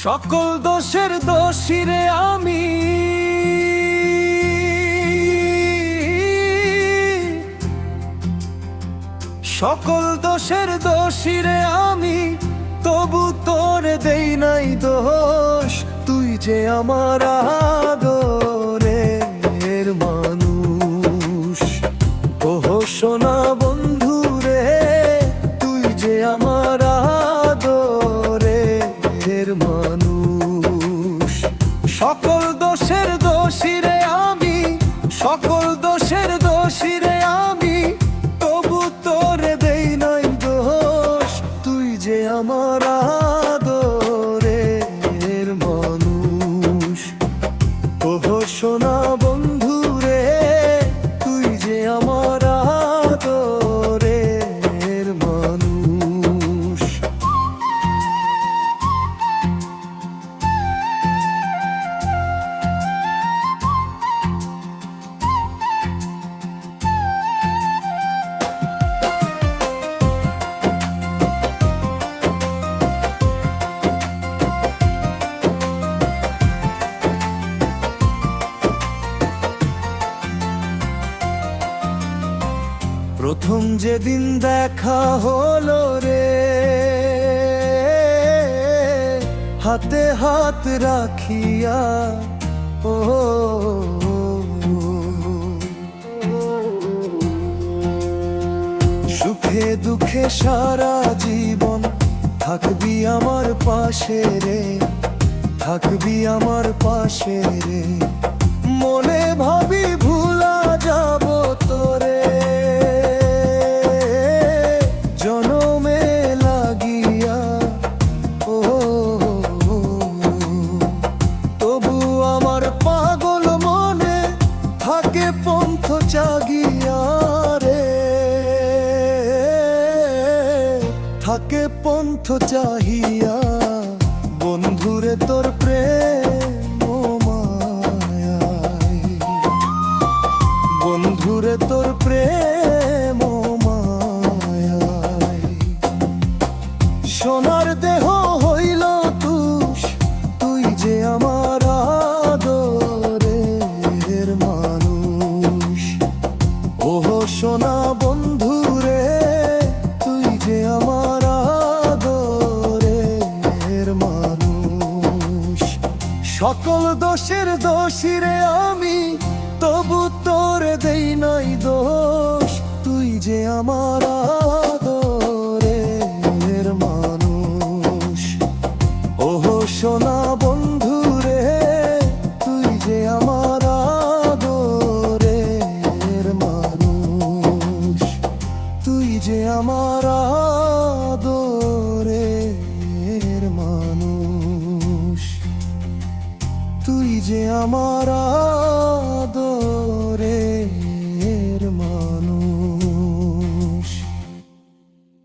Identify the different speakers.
Speaker 1: সকল দোষের দোষী রে আমি, সকল দোষের দোষী রে আমি, তবু তোরে দেই নাই দোষ। তুই যে আমার আদরের মানুষ, ওহো সোনা বন্ধু রে, তুই যে আমার আদরের মানুষ। সকল দোষের দোষী রে আমি, সকল দোষের দোষী রে আমি, তবু তোরে দেই নাই দোষ। তুই যে আমার আদরের মানুষ, ওহো সোনা বন্ধু রে, তুই যে আমার আদরের মানুষ। প্রথম যেদিন দেখা হলো রে, হাতে হাত রাখিয়া, ও সুখে দুঃখে সারা জীবন থাকবি আমার পাশে রে, থাকবি আমার পাশে রে। মনে ভাবি ভুলা যাব তোরে, জনমে লাগিয়া, ও তবু আমার পাগল মনে থাকে পন্থ জাগিয়া রে, থাকে পন্থ চাহিয়া। বন্ধুরে তোর প্রেম মায়ায়, বন্ধুরে তোর প্রেম মায়ায়, সোনার দেহ হইল তুষ। তুই যে আমার আদরের মানুষ, ওহো সোনা বন্ধু রে, তুই যে আমার আদরের মানুষ। সকল দোষের দোষী রে আমি, তবু তোরে দেই নাই দোষ। তুই যে আমার আদরের মানুষ, ওহো সোনা বন্ধু রে, তুই যে আমার আদরের মানুষ। তুই যে আমার আদরের মানুষ, তুই যে আমার